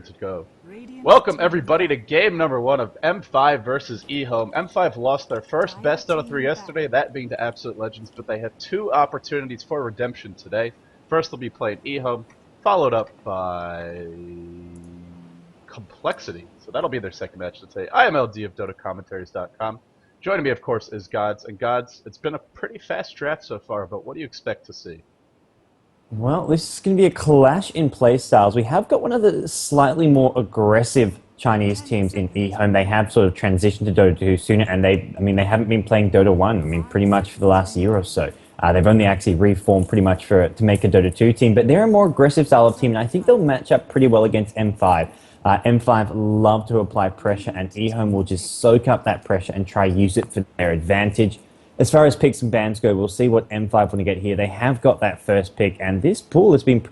good to go. Welcome everybody to game number 1 of M5 versus EHOME. M5 lost their first best out of 3 yesterday, that being to Absolute Legends, but they have 2 opportunities for redemption today. First they'll be playing EHOME, followed up by Complexity. So that'll be their second match today. I am LD of dotacommentaries.com. Joining me, of course, is godz. And godz, it's been a pretty fast draft so far, but what do you expect to see? Well, this is going to be a clash in play styles. We have got one of the slightly more aggressive Chinese teams in EHOME. They have sort of transitioned to Dota 2 sooner, and they haven't been playing Dota 1, pretty much for the last year or so. They've only actually reformed pretty much to make a Dota 2 team, but they're a more aggressive style of team, and I think they'll match up pretty well against M5. M5 love to apply pressure, and EHOME will just soak up that pressure and try use it for their advantage. As far as picks and bans go, we'll see what M5 want to get here. They have got that first pick, and this pool has been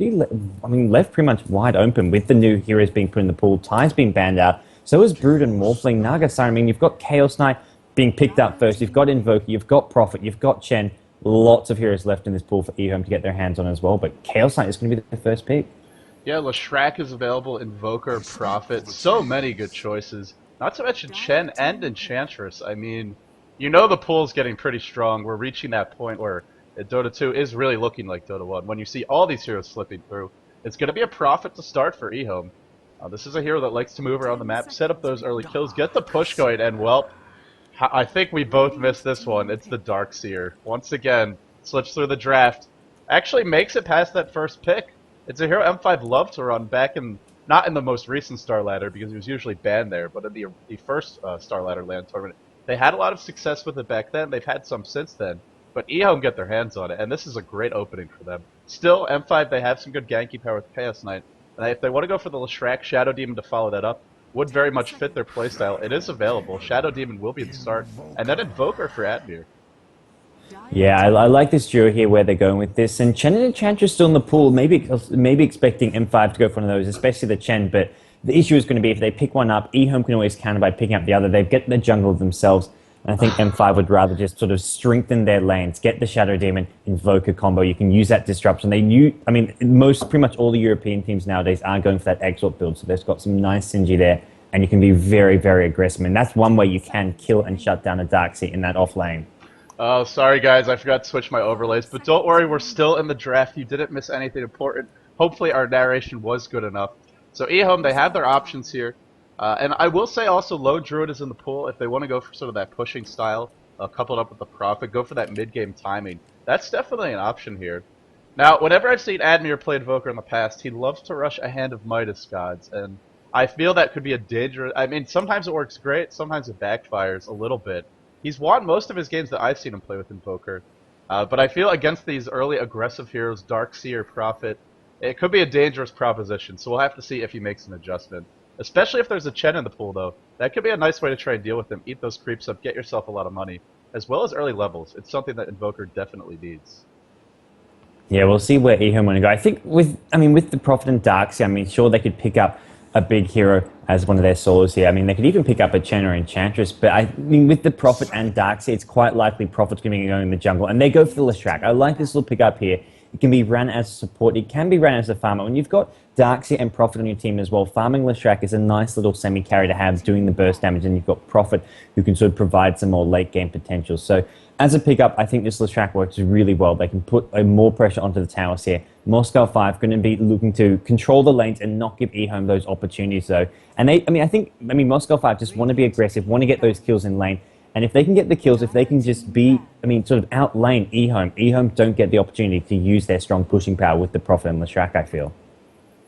left pretty much wide open with the new heroes being put in the pool. Ty's been banned out. So is Brood and Morphling, Naga Siren. You've got Chaos Knight being picked up first. You've got Invoker, you've got Prophet, you've got Chen. Lots of heroes left in this pool for EHOME to get their hands on as well, but Chaos Knight is going to be the first pick. Yeah, Leshrac is available, Invoker, Prophet, so many good choices. Not to mention Chen and Enchantress. You know the pool's getting pretty strong. We're reaching that point where Dota 2 is really looking like Dota 1. When you see all these heroes slipping through, it's going to be a Prophet to start for EHOME. This is a hero that likes to move around the map, set up those early kills, get the push going, and well, I think we both missed this one. It's the Darkseer. Once again, slips through the draft. Actually makes it past that first pick. It's a hero M5 loved to run back in, not in the most recent Star Ladder, because he was usually banned there, but in the first Star Ladder LAN tournament. They had a lot of success with it back then. They've had some since then. But EHOME get their hands on it, and this is a great opening for them. Still, M5, they have some good ganky power with Chaos Knight. And if they want to go for the Leshrac Shadow Demon to follow that up, would very much fit their playstyle. It is available. Shadow Demon will be the start. And then Invoker for Admir. Yeah, I like this duo here where they're going with this. And Chen and Enchantress still in the pool, maybe expecting M5 to go for one of those, especially the Chen, but the issue is going to be if they pick one up, EHOME can always counter by picking up the other. They've got the jungle themselves, and I think M5 would rather just sort of strengthen their lanes, get the Shadow Demon, Invoker combo. You can use that disruption. Pretty much all the European teams nowadays are going for that Exalt build, so they've got some nice synergy there, and you can be very, very aggressive. And that's one way you can kill and shut down a Darkseer in that off lane. Oh, sorry guys, I forgot to switch my overlays, but don't worry, we're still in the draft. You didn't miss anything important. Hopefully our narration was good enough. So EHOME, they have their options here. And I will say also Low Druid is in the pool if they want to go for sort of that pushing style, coupled up with the Prophet, go for that mid-game timing. That's definitely an option here. Now, whenever I've seen Admir play Invoker in the past, he loves to rush a Hand of Midas, godz, and I feel that could be a dangerous... sometimes it works great, sometimes it backfires a little bit. He's won most of his games that I've seen him play with Invoker. But I feel against these early aggressive heroes, Darkseer, Prophet, it could be a dangerous proposition, so we'll have to see if he makes an adjustment. Especially if there's a Chen in the pool, though. That could be a nice way to try and deal with him, eat those creeps up, get yourself a lot of money, as well as early levels. It's something that Invoker definitely needs. Yeah, we'll see where EHOME want to go. I think with the Prophet and Darkseer, sure they could pick up a big hero as one of their solos here. They could even pick up a Chen or Enchantress, but with the Prophet and Darkseer, it's quite likely Prophet's going to be going in the jungle, and they go for the Leshrac. I like this little pickup here. It can be run as a support. It can be run as a farmer. When you've got Darkseer and Prophet on your team as well, farming Leshrac is a nice little semi-carry to have doing the burst damage, and you've got Prophet who can sort of provide some more late-game potential. So as a pickup, I think this Leshrac works really well. They can put more pressure onto the towers here. Moscow 5 going to be looking to control the lanes and not give EHOME those opportunities, though. And I think Moscow 5 just want to be aggressive, want to get those kills in lane. And if they can get the kills, if they can just be, sort of outlane EHOME don't get the opportunity to use their strong pushing power with the Prophet and Leshrac, I feel.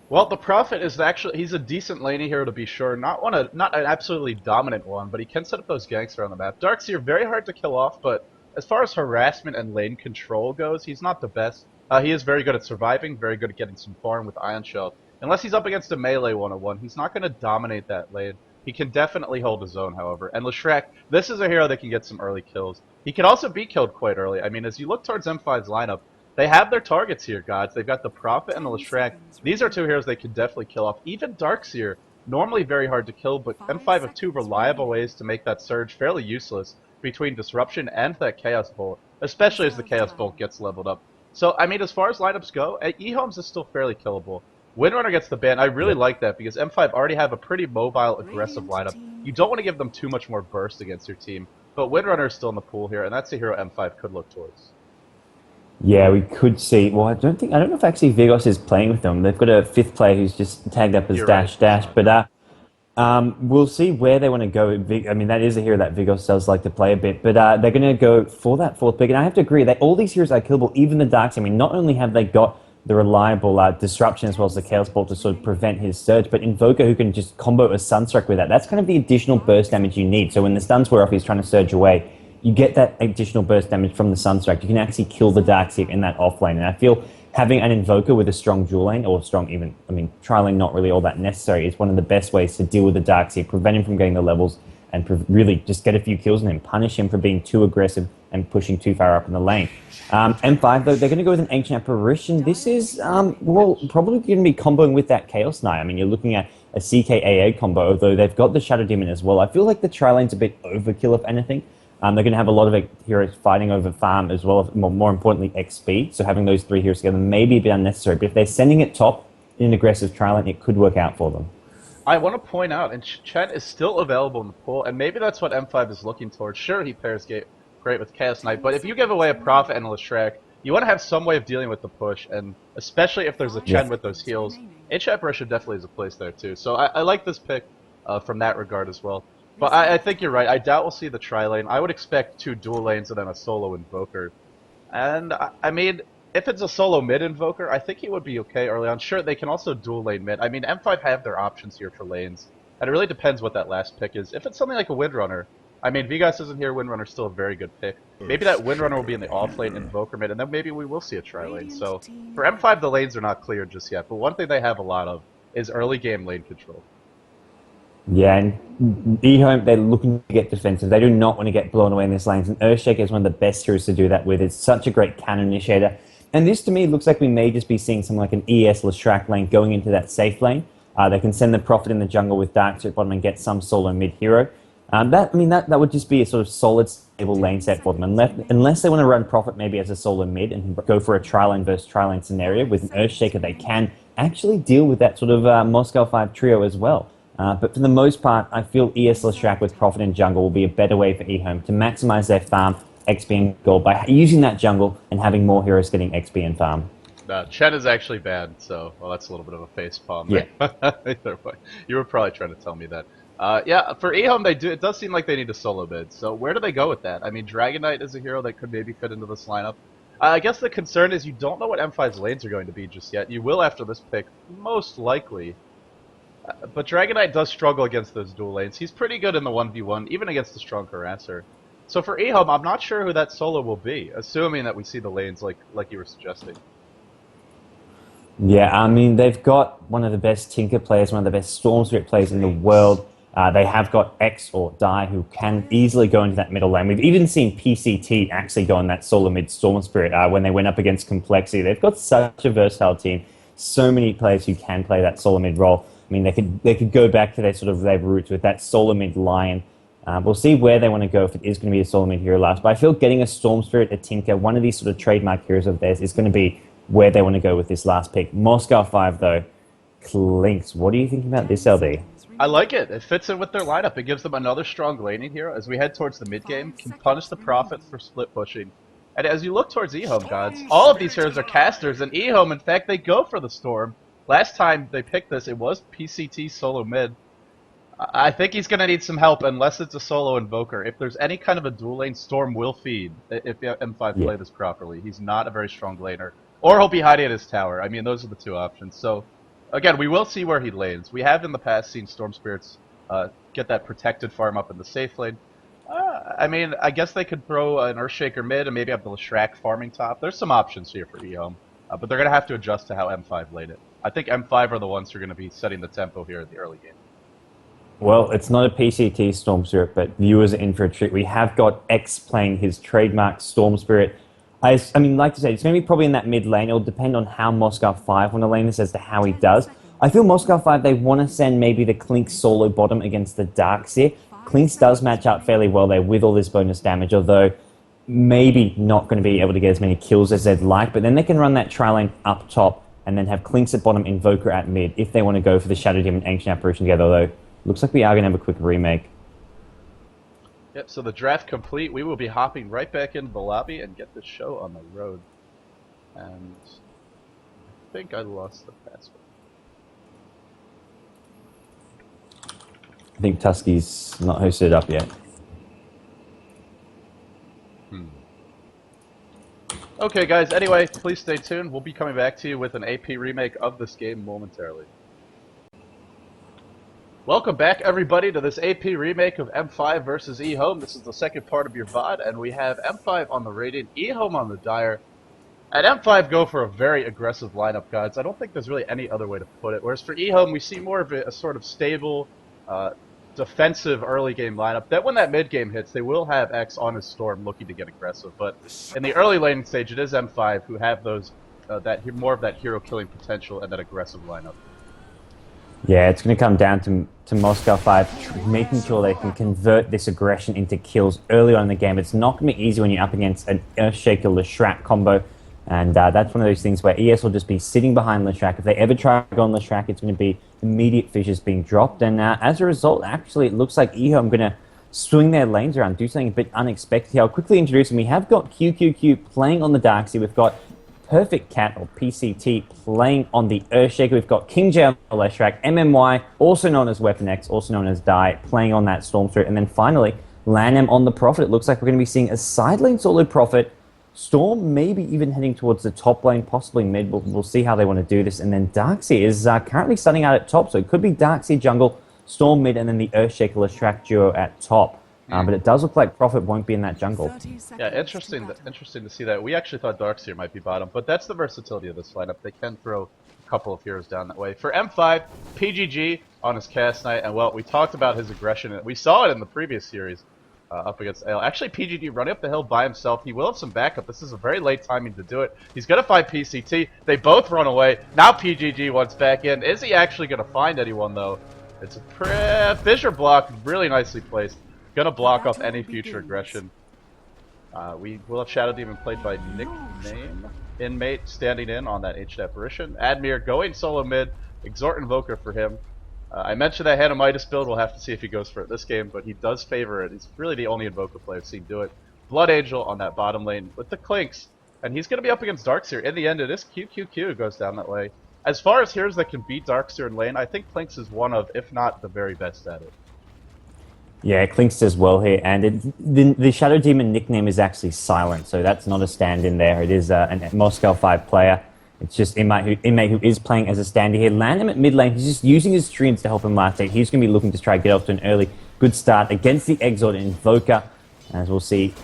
Well, the Prophet is he's a decent laney hero to be sure. Not an absolutely dominant one, but he can set up those ganks around the map. Darkseer, very hard to kill off, but as far as harassment and lane control goes, he's not the best. He is very good at surviving, very good at getting some farm with Ion Shell. Unless he's up against a melee 101, he's not going to dominate that lane. He can definitely hold his own, however. And Leshrac, this is a hero that can get some early kills. He can also be killed quite early. As you look towards M5's lineup, they have their targets here, godz. They've got the Prophet and the Leshrac. These are 2 heroes they can definitely kill off. Even Darkseer, normally very hard to kill, but M5 have 2 reliable ways to make that surge fairly useless between Disruption and that Chaos Bolt, especially as the Chaos Bolt gets leveled up. So, as far as lineups go, EHOME's is still fairly killable. Windrunner gets the ban. I really like that because M5 already have a pretty mobile, aggressive lineup. You don't want to give them too much more burst against your team, but Windrunner is still in the pool here, and that's the hero M5 could look towards. Yeah, we could see. Well, I don't know if actually vigoss is playing with them. They've got a fifth player who's just tagged up as You're dash right. dash, but we'll see where they want to go. I mean, that is a hero that vigoss does like to play a bit, but they're going to go for that fourth pick, and I have to agree that all these heroes are killable, even the Darks. I mean, not only have they got the reliable disruption as well as the Chaos Ball to sort of prevent his surge, but Invoker who can just combo a Sunstruck with that. That's kind of the additional burst damage you need. So when the stuns wear off, he's trying to surge away. You get that additional burst damage from the Sunstruck. You can actually kill the Darkseer in that off lane. And I feel having an Invoker with a strong dual lane, or strong even, I mean, tri-lane not really all that necessary, is one of the best ways to deal with the Darkseer, prevent him from getting the levels, and really just get a few kills on him, punish him for being too aggressive and pushing too far up in the lane. M5, though, they're going to go with an Ancient Apparition. This is, well, probably going to be comboing with that Chaos Knight. I mean, you're looking at a CKAA combo, although they've got the Shadow Demon as well. I feel like the tri-lane's a bit overkill, if anything. They're going to have a lot of heroes fighting over farm as well as, more importantly, XP. So having those three heroes together may be a bit unnecessary. But if they're sending it top in an aggressive tri-lane, it could work out for them. I want to point out, and Chen is still available in the pool, and maybe that's what M5 is looking towards. Sure, he pairs great with Chaos Knight, but if you give away a Prophet and a Leshrac, you want to have some way of dealing with the push, and especially if there's a Chen with those heals, Ancient Apparition definitely is a place there too. So I like this pick from that regard as well. But I think you're right. I doubt we'll see the tri-lane. I would expect 2 dual lanes and then a solo Invoker. And, I mean, if it's a solo mid Invoker, I think he would be okay early on. Sure, they can also dual lane mid. I mean, M5 have their options here for lanes. And it really depends what that last pick is. If it's something like a Windrunner, I mean, vigoss isn't here, Windrunner's still a very good pick. Maybe that Windrunner will be in the off-lane Invoker mid, and then maybe we will see a tri-lane. So, for M5, the lanes are not clear just yet. But one thing they have a lot of is early game lane control. Yeah, and EHOME, they're looking to get defensive. They do not want to get blown away in this lane. And Earthshaker is one of the best heroes to do that with. It's such a great cannon initiator. And this, to me, looks like we may just be seeing something like an ES Leshrac lane going into that safe lane. They can send the Prophet in the jungle with Darkseer at bottom and get some solo mid hero. That would just be a sort of solid, stable lane set for them. Unless they want to run Prophet maybe as a solo mid and go for a tri-lane versus tri-lane scenario with an Earthshaker, they can actually deal with that sort of Moscow 5 trio as well. But for the most part, I feel ES Leshrac with Prophet in jungle will be a better way for EHOME to maximize their farm, XP, and gold by using that jungle and having more heroes getting XP and farm. Chen is actually bad, so, well, that's a little bit of a facepalm. Yeah. You were probably trying to tell me that. Yeah, for EHOME, it does seem like they need a solo mid, so where do they go with that? I mean, Dragon Knight is a hero that could maybe fit into this lineup. I guess the concern is you don't know what M5's lanes are going to be just yet. You will after this pick, most likely. But Dragon Knight does struggle against those dual lanes. He's pretty good in the 1v1, even against the strong harasser. So for EHOME, I'm not sure who that solo will be, assuming that we see the lanes like you were suggesting. Yeah, I mean, they've got one of the best Tinker players, one of the best Storm Spirit players in the world. They have got X or Die who can easily go into that middle lane. We've even seen PCT actually go in that solo mid Storm Spirit when they went up against Complexity. They've got such a versatile team. So many players who can play that solo mid role. I mean, they could go back to their roots with that solo mid Lion. We'll see where they want to go if it is going to be a solo mid hero last. But I feel getting a Storm Spirit, a Tinker, one of these sort of trademark heroes of theirs is going to be where they want to go with this last pick. Moscow 5, though, clinks. What are you thinking about this, LD? I like it. It fits in with their lineup. It gives them another strong laning hero as we head towards the mid game. Can punish the Prophet for split pushing. And as you look towards EHOME, gods, all of these heroes are casters, and EHOME, in fact, they go for the Storm. Last time they picked this, it was PCT solo mid. I think he's going to need some help unless it's a solo Invoker. If there's any kind of a dual lane, Storm will feed if M5 play this properly. He's not a very strong laner. Or he'll be hiding at his tower. I mean, those are the two options. So, again, we will see where he lanes. We have in the past seen Storm Spirits get that protected farm up in the safe lane. I mean, I guess they could throw an Earthshaker mid and maybe have the Leshrac farming top. There's some options here for EHOME. But they're going to have to adjust to how M5 laid it. I think M5 are the ones who are going to be setting the tempo here at the early game. Well, it's not a PCT Storm Spirit, but viewers are in for a treat. We have got X playing his trademark Storm Spirit. I mean, like to say, it's going to be probably in that mid lane. It'll depend on how Moscow 5 want to lane this as to how he does. I feel Moscow 5, they want to send maybe the Clink solo bottom against the Darkseer. Clinks does match up fairly well there with all this bonus damage, although maybe not going to be able to get as many kills as they'd like. But then they can run that tri-lane up top and then have Clinks at bottom, Invoker at mid, if they want to go for the Shadow Demon Ancient Apparition together, although looks like we are going to have a quick remake. Yep, so the draft complete. We will be hopping right back into the lobby and get this show on the road. And I think I lost the password. I think Tusky's not hosted up yet. Okay, guys, anyway, please stay tuned. We'll be coming back to you with an AP remake of this game momentarily. Welcome back, everybody, to this AP remake of M5 versus EHOME. This is the second part of your VOD, and we have M5 on the Radiant, EHOME on the Dire. At M5, go for a very aggressive lineup, guys. I don't think there's really any other way to put it. Whereas for EHOME, we see more of a sort of stable, defensive early game lineup. That when that mid game hits, they will have X on his Storm looking to get aggressive. But in the early laning stage, it is M5 who have those more of that hero killing potential and that aggressive lineup. Yeah, it's going to come down to Moscow 5 making sure they can convert this aggression into kills early on in the game. It's not going to be easy when you're up against an Earthshaker Leshrac combo. And that's one of those things where ES will just be sitting behind Leshrac. If they ever try to go on Leshrac, it's going to be immediate fissures being dropped. And as a result, actually, it looks like EHOME going to swing their lanes around, do something a bit unexpected here. I'll quickly introduce them. We have got QQQ playing on the Darkseer. We've got Perfect Cat, or PCT, playing on the Earthshaker. We've got King J on the Leshrac, MMY, also known as Weapon X, also known as Die, playing on that Stormthrower. And then finally, lanm on the Prophet. It looks like we're going to be seeing a side lane solo Prophet. Storm maybe even heading towards the top lane, possibly mid. We'll see how they want to do this. And then Darkseer is currently starting out at top, so it could be Darkseer jungle, Storm mid, and then the Earthshaker Leshrac duo at top. But it does look like Prophet won't be in that jungle. Yeah, interesting to see that. We actually thought Darkseer might be bottom, but that's the versatility of this lineup. They can throw a couple of heroes down that way. For M5, PGG on his cast night, and well, we talked about his aggression. We saw it in the previous series up against Ale. Actually, PGG running up the hill by himself. He will have some backup. This is a very late timing to do it. He's going to find PCT. They both run away. Now PGG wants back in. Is he actually going to find anyone, though? It's a fissure block, really nicely placed. Gonna block off any future aggression. We will have Shadow Demon played by Nickname. Inmate standing in on that Ancient Apparition. Admir going solo mid. Exhort Invoker for him. I mentioned that Hanamitis build. We'll have to see if he goes for it this game, but he does favor it. He's really the only Invoker player I've seen do it. Blood Angel on that bottom lane with the Clinks. And he's going to be up against Darkseer. In the end, it is QQQ who goes down that way. As far as heroes that can beat Darkseer in lane, I think Clinks is one of, if not the very best at it. Yeah, Clinks does well here, and the Shadow Demon nickname is actually Silent, so that's not a stand-in there. It is a Moscow 5 player. It's just Inmate who is playing as a standy here. Land him at mid lane. He's just using his streams to help him last date. He's going to be looking to try to get off to an early good start against the Exort Invoker. As we'll see,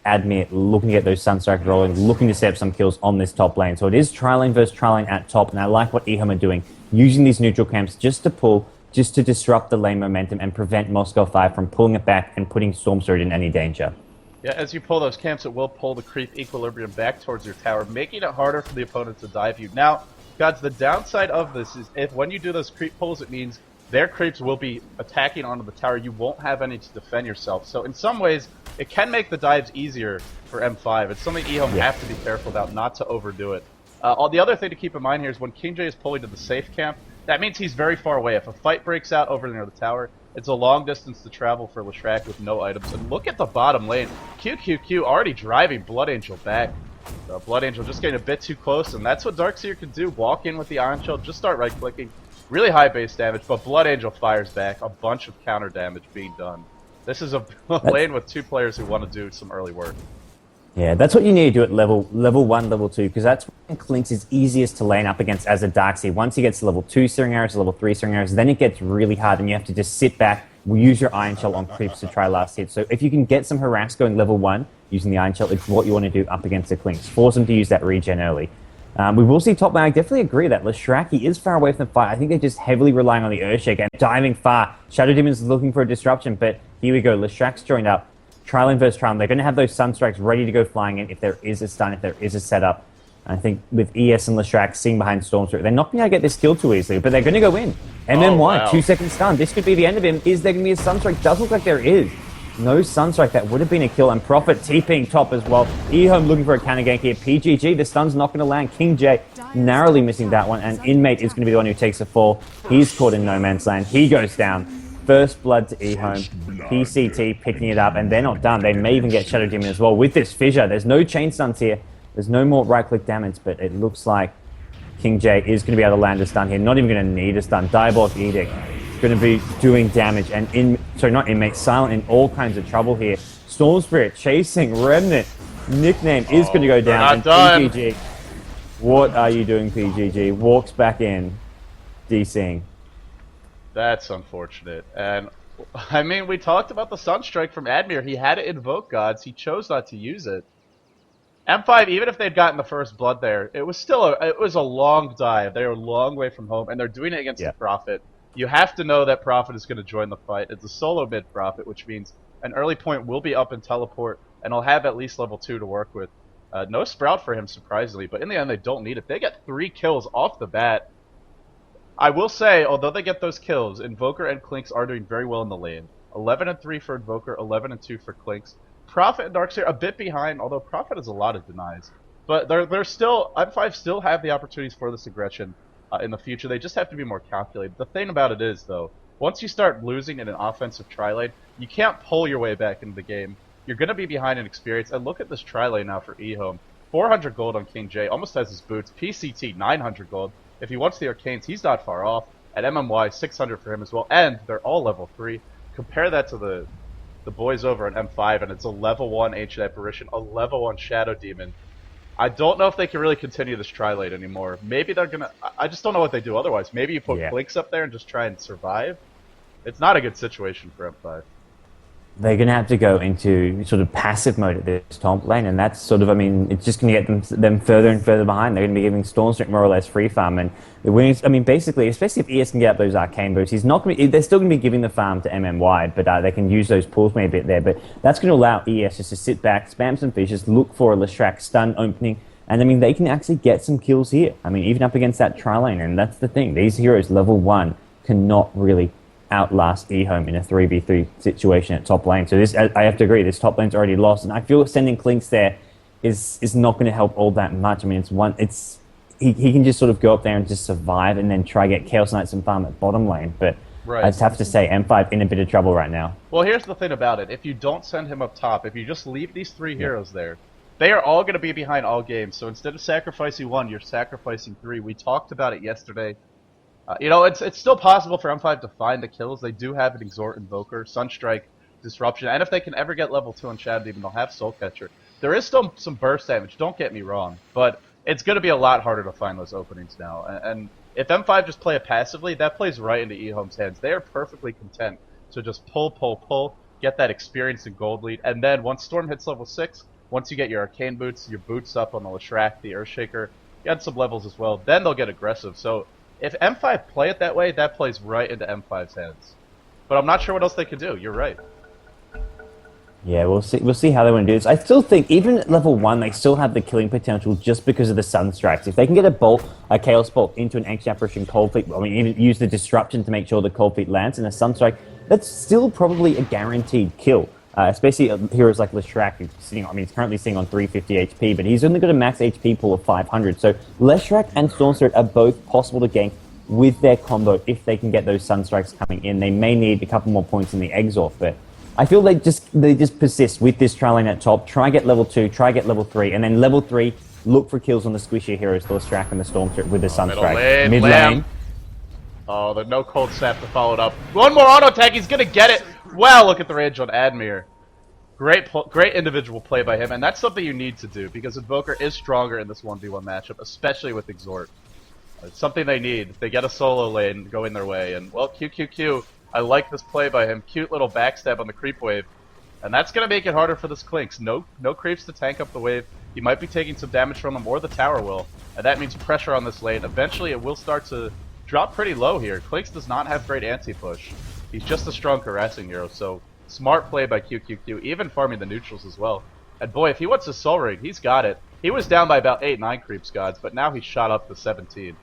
Admir looking to get those Sunstrikes rolling, looking to set up some kills on this top lane. So it is tri-lane versus tri-lane at top, and I like what EHOME are doing, using these neutral camps just to pull, just to disrupt the lane momentum and prevent Moscow 5 from pulling it back and putting Stormsword in any danger. Yeah, as you pull those camps, it will pull the creep equilibrium back towards your tower, making it harder for the opponent to dive you. Now, gods, the downside of this is if when you do those creep pulls, it means their creeps will be attacking onto the tower. You won't have any to defend yourself. So in some ways, it can make the dives easier for M5. It's something EHOME have to be careful about, not to overdo it. The other thing to keep in mind here is when King J is pulling to the safe camp, that means he's very far away. If a fight breaks out over near the tower, it's a long distance to travel for Leshrac with no items. And look at the bottom lane. QQQ already driving Blood Angel back. Blood Angel just getting a bit too close, and that's what Darkseer can do. Walk in with the Iron Shield, just start right-clicking. Really high base damage, but Blood Angel fires back. A bunch of counter damage being done. This is a lane with two players who want to do some early work. Yeah, that's what you need to do at level 1, level 2, because that's when Clinks is easiest to lane up against as a Darkseer. Once he gets to level 2 Searing Arrows, level 3 Searing Arrows, then it gets really hard and you have to just sit back, use your Iron Shell on creeps to try last hit. So if you can get some harass going level 1 using the Iron Shell, it's what you want to do up against the Clinks. Force them to use that regen early. We will see top lane. I definitely agree that Leshrac is far away from the fight. I think they're just heavily relying on the Earthshaker and diving far. Shadow Demon's looking for a disruption, but here we go. Leshrac's joined up. Tri-lane versus Tri-lane. They're going to have those Sunstrikes ready to go flying in if there is a stun, if there is a setup. And I think with ES and Leshrac sitting behind Stormstorm, they're not going to get this kill too easily, but they're going to go in. MMY, 2-second stun. This could be the end of him. Is there going to be a Sunstrike? Doesn't look like there is. No Sunstrike, that would have been a kill, and Prophet TPing top as well. EHOME looking for a counter gank here. PGG, the stun's not going to land. King J narrowly missing that one, and Inmate is going to be the one who takes the fall. He's caught in no man's land. He goes down. First blood to EHOME. PCT picking it up, and they're not done. They may even get Shadow Demon as well with this fissure. There's no chain stuns here. There's no more right-click damage, but it looks like King J is going to be able to land a stun here. Not even going to need a stun. Diabolic Edict going to be doing damage, and not Inmate, Silent in all kinds of trouble here. Storm Spirit chasing Remnant. Nickname is going to go down. And PGG, what are you doing, PGG? Walks back in, DCing. That's unfortunate. And I mean, we talked about the Sunstrike from Admir. He had to invoke gods. He chose not to use it. M5, even if they'd gotten the first blood there, it was still a long dive. They were a long way from home, and they're doing it against the Prophet. You have to know that Prophet is going to join the fight. It's a solo mid Prophet, which means an early point will be up in teleport, and he'll have at least level 2 to work with. No Sprout for him, surprisingly, but in the end, they don't need it. They get 3 kills off the bat. I will say, although they get those kills, Invoker and Clinks are doing very well in the lane. 11-3 for Invoker, 11-2 for Clinks. Prophet and Darkseer a bit behind, although Prophet has a lot of denies. But they're still, M5 still have the opportunities for this aggression in the future. They just have to be more calculated. The thing about it is, though, once you start losing in an offensive tri-lane, you can't pull your way back into the game. You're going to be behind in experience. And look at this tri-lane now for EHOME. 400 gold on King J, almost has his boots. PCT, 900 gold. If he wants the Arcanes, he's not far off. At MMY, 600 for him as well. And they're all level 3. Compare that to the boys over at M5, and it's a level 1 Ancient Apparition, a level 1 Shadow Demon. I don't know if they can really continue this tri-lane anymore. Maybe they're gonna... I just don't know what they do otherwise. Maybe you put Clinks up there and just try and survive. It's not a good situation for M5. They're going to have to go into sort of passive mode at this top lane, and that's sort of, I mean, it's just going to get them further and further behind. They're going to be giving Stormstreak more or less free farm, and the winners, I mean, basically, especially if ES can get up those arcane boots, he's not going to, they're still going to be giving the farm to MMY, but they can use those pools maybe a bit there, but that's going to allow ES just to sit back, spam some fishes, look for a Leshrac stun opening, and I mean, they can actually get some kills here. I mean, even up against that tri-lane, and that's the thing. These heroes, level 1, cannot really outlast EHOME in a 3v3 situation at top lane. So this, I have to agree, this top lane's already lost, and I feel sending Clinks there is not going to help all that much. I mean, he can just sort of go up there and just survive, and then try get Chaos Knights and farm at bottom lane. But I just have to say, M5 in a bit of trouble right now. Well, here's the thing about it: if you don't send him up top, if you just leave these 3 heroes there, they are all going to be behind all games. So instead of sacrificing 1, you're sacrificing 3. We talked about it yesterday. You know, it's still possible for M5 to find the kills. They do have an Exhort Invoker, Sunstrike, Disruption, and if they can ever get level 2 on Shadow Demon, they'll have Soul Catcher. There is still some burst damage, don't get me wrong, but it's going to be a lot harder to find those openings now. And if M5 just play it passively, that plays right into EHOME's hands. They are perfectly content to just pull, get that experience and gold lead, and then once Storm hits level 6, once you get your Arcane Boots, your boots up on the Leshrac, the Earthshaker, get some levels as well, then they'll get aggressive. So if M5 play it that way, that plays right into M5's hands. But I'm not sure what else they can do. You're right. Yeah, we'll see how they want to do this. I still think, even at level 1, they still have the killing potential just because of the Sunstrikes. If they can get a Chaos Bolt into an Ancient Apparition Cold Feet, I mean, even use the Disruption to make sure the Cold Feet lands, and a Sunstrike, that's still probably a guaranteed kill. Especially heroes like Leshrac, who's sitting, I mean, he's currently sitting on 350 HP, but he's only got a max HP pool of 500. So Leshrac and Stormstreak are both possible to gank with their combo if they can get those Sunstrikes coming in. They may need a couple more points in the Exhaust, but I feel they just persist with this tri-lane at top, try get level 2, try get level 3, and then level 3, look for kills on the squishier heroes, the Leshrac and the Stormstreak with the Sunstrike. Mid lane. Oh, the no cold sap to follow it up. One more auto attack, he's gonna get it! Wow, look at the range on Admir. Great individual play by him, and that's something you need to do, because Invoker is stronger in this 1v1 matchup, especially with Exhort. It's something they need. They get a solo lane going their way, and, well, QQQ, I like this play by him. Cute little backstab on the creep wave. And that's gonna make it harder for this Clinks. No creeps to tank up the wave. You might be taking some damage from them, or the tower will. And that means pressure on this lane. Eventually, it will start to drop pretty low here. Clinks does not have great anti-push. He's just a strong harassing hero, so smart play by QQQ, even farming the neutrals as well. And boy, if he wants a Soul Ring, he's got it. He was down by about 8-9 creeps, gods, but now he's shot up to 17.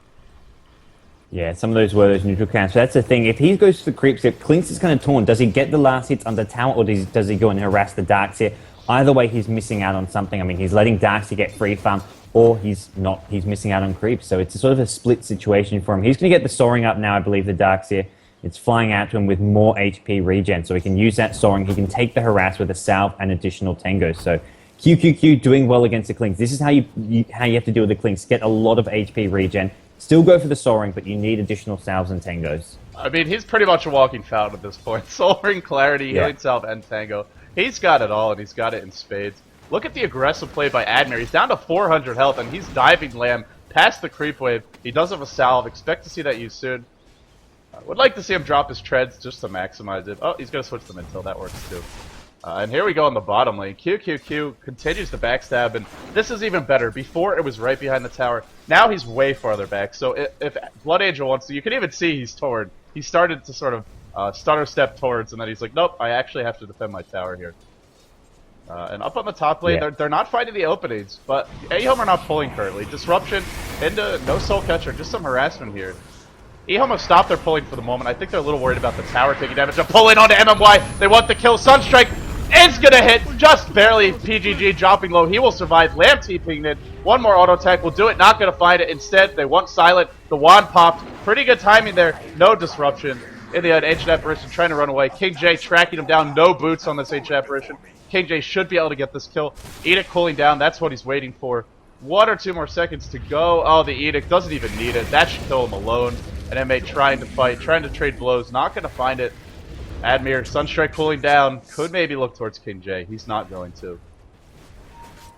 Yeah, some of those were those neutral camps. So that's the thing. If he goes to the creeps, if Clinkz is kind of torn, does he get the last hits under tower, or does he go and harass the Darks here? Either way, he's missing out on something. I mean, he's letting Darks get free farm, or he's not. He's missing out on creeps. So it's a sort of a split situation for him. He's going to get the soaring up now, I believe, the Darks here. It's flying out to him with more HP regen, so he can use that soaring. He can take the harass with a salve and additional tangos. So QQQ doing well against the Clinkz. This is how you have to deal with the Clinkz. Get a lot of HP regen. Still go for the soaring, but you need additional salves and tangos. I mean, he's pretty much a walking fountain at this point. Soaring, clarity, healing salve, and tango. He's got it all, and he's got it in spades. Look at the aggressive play by Admir. He's down to 400 health, and he's diving Lamb past the creep wave. He does have a salve. Expect to see that used soon. Would like to see him drop his treads just to maximize it. Oh, he's going to switch them until that works too. And here we go in the bottom lane. QQQ continues to backstab, and this is even better. Before, it was right behind the tower. Now he's way farther back. So if Blood Angel wants to, you can even see he's torn. He started to sort of stutter step towards, and then he's like, nope, I actually have to defend my tower here. And up on the top lane, they're not finding the openings, but EHOME are not pulling currently. Disruption into no soul catcher, just some harassment here. EHOME have stopped their pulling for the moment. I think they're a little worried about the tower taking damage. They're pulling onto MMY. They want the kill. Sunstrike is gonna hit just barely. PGG dropping low. He will survive. Lamb TPing it. One more auto attack will do it. Not gonna find it. Instead, they want silent. The wand popped. Pretty good timing there. No disruption. In the end, Ancient Apparition trying to run away. King J tracking him down. No boots on this Ancient Apparition. King J should be able to get this kill. Edict cooling down. That's what he's waiting for. 1 or 2 more seconds to go. Oh, the Edict doesn't even need it. That should kill him alone. An M8 trying to fight, trying to trade blows. Not going to find it. Admir, Sunstrike cooling down. Could maybe look towards King J. He's not going to.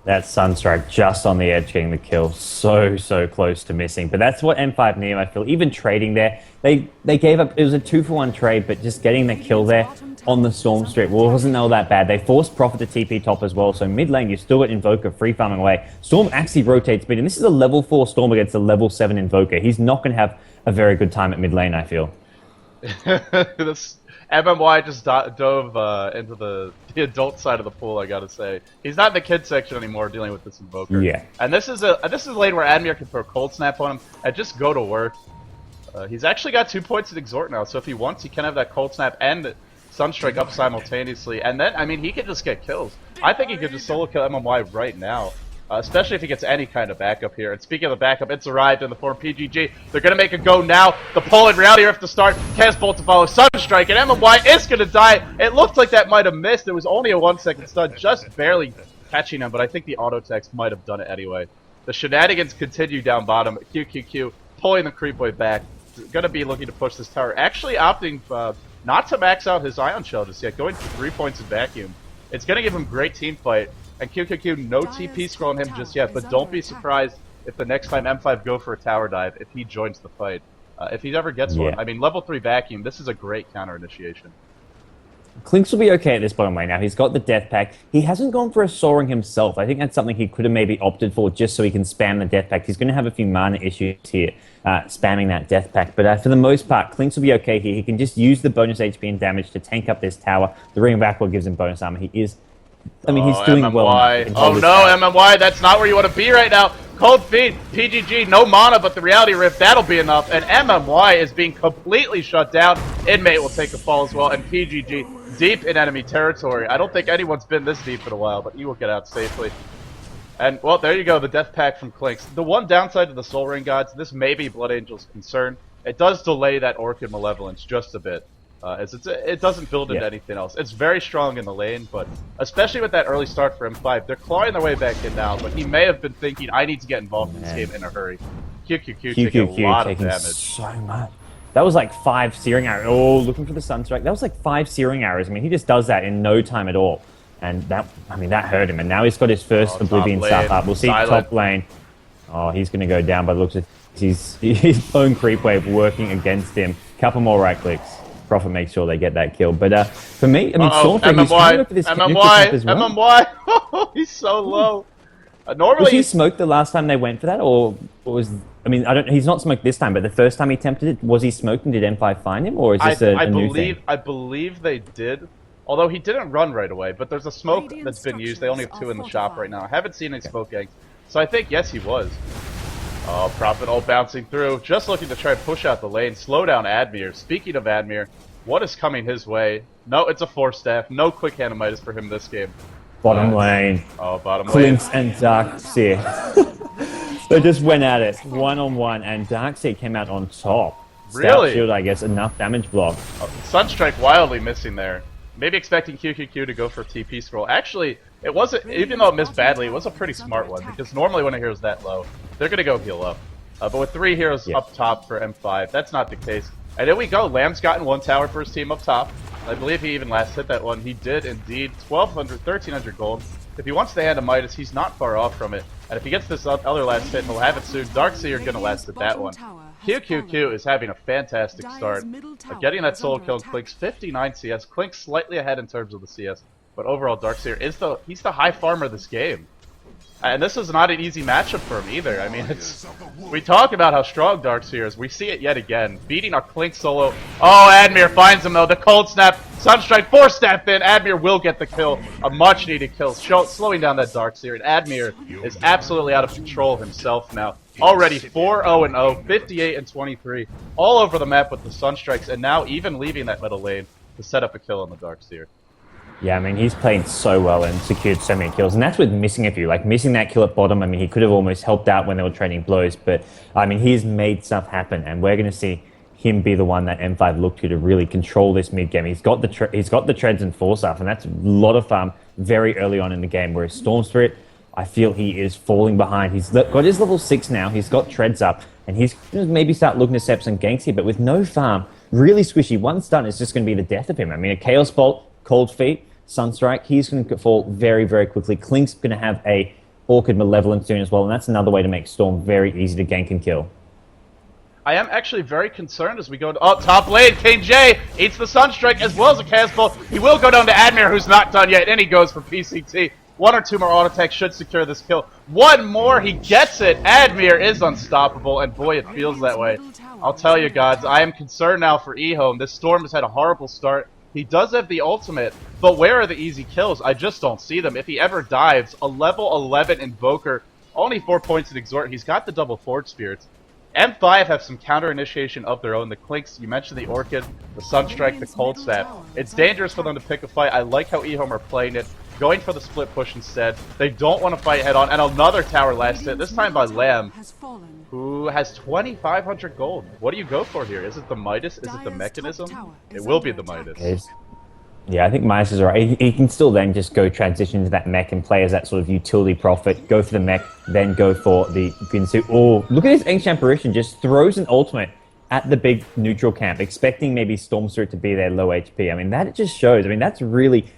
That Sunstrike just on the edge getting the kill. So close to missing. But that's what M5 need, I feel. Even trading there, they gave up. It was a 2-for-1 trade, but just getting the kill there on the Storm Strip wasn't all that bad. They forced Prophet to TP top as well. So mid lane, you still got Invoker free farming away. Storm actually rotates mid. And this is a level 4 Storm against a level 7 Invoker. He's not going to have a very good time at mid lane, I feel. This MMY just dove into the adult side of the pool, I gotta say. He's not in the kid section anymore dealing with this Invoker. Yeah. And this is a lane where Admir can throw Cold Snap on him and just go to work. He's actually got 2 points at Exhort now, so if he wants, he can have that Cold Snap and Sunstrike up simultaneously. And then, I mean, he can just get kills. I think he could just solo kill MMY right now. Especially if he gets any kind of backup here. And speaking of the backup, it's arrived in the form of PGG. They're going to make a go now. The pull in reality rift to start. Cast Bolt to follow. Sunstrike, and MMY is going to die. It looked like that might have missed. It was only a 1-second stun, just barely catching him. But I think the auto text might have done it anyway. The shenanigans continue down bottom. QQQ pulling the creep wave back. Going to be looking to push this tower. Actually opting not to max out his Ion Shell just yet. Going for 3 points in vacuum. It's going to give him great team fight. And QQQ, no TP scroll on him just yet, but don't be surprised if the next time M5 go for a tower dive, if he joins the fight. If he ever gets one. I mean, level 3 vacuum, this is a great counter initiation. Clinkz will be okay at this bottom lane now. He's got the Death Pact. He hasn't gone for a soaring himself. I think that's something he could have maybe opted for just so he can spam the Death Pact. He's going to have a few mana issues here, spamming that Death Pact. But for the most part, Clinkz will be okay here. He can just use the bonus HP and damage to tank up this tower. The Ring of Backward gives him bonus armor. He is... I mean, he's doing MMY. well. Oh no, MMY, that's not where you want to be right now. Cold Feet, PGG, no mana, but the Reality Rift, that'll be enough. And MMY is being completely shut down. Inmate will take a fall as well, and PGG deep in enemy territory. I don't think anyone's been this deep in a while, but he will get out safely. And, well, there you go, the Death Pact from Clinkz. The one downside to the Soul Ring Gods, this may be Blood Angel's concern. It does delay that Orchid Malevolence just a bit. As it doesn't build into anything else. It's very strong in the lane, but especially with that early start for M5, they're clawing their way back in now, but he may have been thinking, I need to get involved in this game in a hurry. QQQ taking a lot of damage. So much. That was like 5 searing arrows. Oh, looking for the Sunstrike. That was like 5 searing arrows. I mean, he just does that in no time at all. And that, I mean, that hurt him. And now he's got his first Oblivion stuff up. We'll see top lane. Oh, he's going to go down by the looks of his own creep wave working against him. Couple more right clicks. Prophet makes sure they get that kill. But for me, I mean, Stormfront, he's coming up for this MMY, he's so low. Normally, was he smoked the last time they went for that, or was? I mean, I don't. He's not smoked this time, but the first time he attempted it, was he smoked and did M5 find him, or is this a new thing? I believe they did. Although he didn't run right away, but there's a smoke that's been used. They only have 2 in the shop right now. I haven't seen any smoke gangs, so I think yes, he was. Oh, Prophet ult bouncing through. Just looking to try and push out the lane. Slow down Admir. Speaking of Admir, what is coming his way? No, it's a 4-staff. No quick hand of Midas for him this game. Bottom lane. Oh, bottom lane. Clint and Darkseer. They just went at it, one-on-one, and Darkseer came out on top. Really? Stout shield, I guess, enough damage block. Sunstrike wildly missing there. Maybe expecting QQQ to go for TP scroll. Actually, it wasn't, even though it missed badly, it was a pretty smart one, because normally when a hero's that low, they're going to go heal up. But with 3 heroes up top for M5, that's not the case. And there we go, Lamb's gotten 1 tower for his team up top. I believe he even last hit that one. He did indeed. 1,200, 1,300 gold. If he wants the hand of Midas, he's not far off from it. And if he gets this other last hit, he'll have it soon. Darkseer going to last hit that one. QQQ is having a fantastic start. Getting that solo kill in Klink's 59 CS. Klink slightly ahead in terms of the CS. But overall, Darkseer is he's the high farmer of this game. And this is not an easy matchup for him either. I mean, we talk about how strong Darkseer is. We see it yet again. Beating a Klink solo. Oh, Admir finds him though. The cold snap. Sunstrike 4-step in. Admir will get the kill. A much needed kill. Slowing down that Darkseer. And Admir is absolutely out of control himself now. Already 4-0-0, 58-23. All over the map with the Sunstrikes. And now even leaving that middle lane to set up a kill on the Darkseer. Yeah, I mean, he's played so well and secured so many kills, and that's with missing a few. Like, missing that kill at bottom, I mean, he could have almost helped out when they were trading blows, but, I mean, he's made stuff happen, and we're going to see him be the one that M5 look to really control this mid-game. He's got the treads and force stuff, and that's a lot of farm very early on in the game, whereas Storm Spirit, I feel he is falling behind. He's got his level 6 now, he's got treads up, and he's going to maybe start looking to step some ganks here, but with no farm, really squishy, one stun is just going to be the death of him. I mean, a Chaos Bolt, Cold Feet, Sunstrike, he's going to fall very, very quickly. Klink's going to have a Orchid Malevolent soon as well, and that's another way to make Storm very easy to gank and kill. I am actually very concerned as we go to top lane. King J eats the Sunstrike as well as a Chaos Bolt. He will go down to Admir, who's not done yet, and he goes for PCT. 1 or 2 more auto attacks should secure this kill. 1 more, he gets it. Admir is unstoppable, and boy, it feels that way. I'll tell you, gods, I am concerned now for EHOME. This Storm has had a horrible start. He does have the ultimate, but where are the easy kills? I just don't see them. If he ever dives, a level 11 Invoker, only 4 points in Exhort. He's got the double Forge Spirits. M5 have some counter initiation of their own. The Klinks, you mentioned the Orchid, the Sunstrike, the Cold Snap. It's dangerous for them to pick a fight. I like how EHOME are playing it, going for the split push instead. They don't want to fight head on, and another tower last hit, this time by Lamb, who has 2,500 gold. What do you go for here? Is it the Midas? Is it the Mechanism? It will be the Midas. Yeah, I think Midas is alright. He can still then just go transition to that mech and play as that sort of utility prophet, go for the mech, then go for the Ginsu. Oh, look at this Ancient Apparition, just throws an ultimate at the big neutral camp, expecting maybe Storm Spirit to be there low HP. I mean, that just shows. I mean, that's really...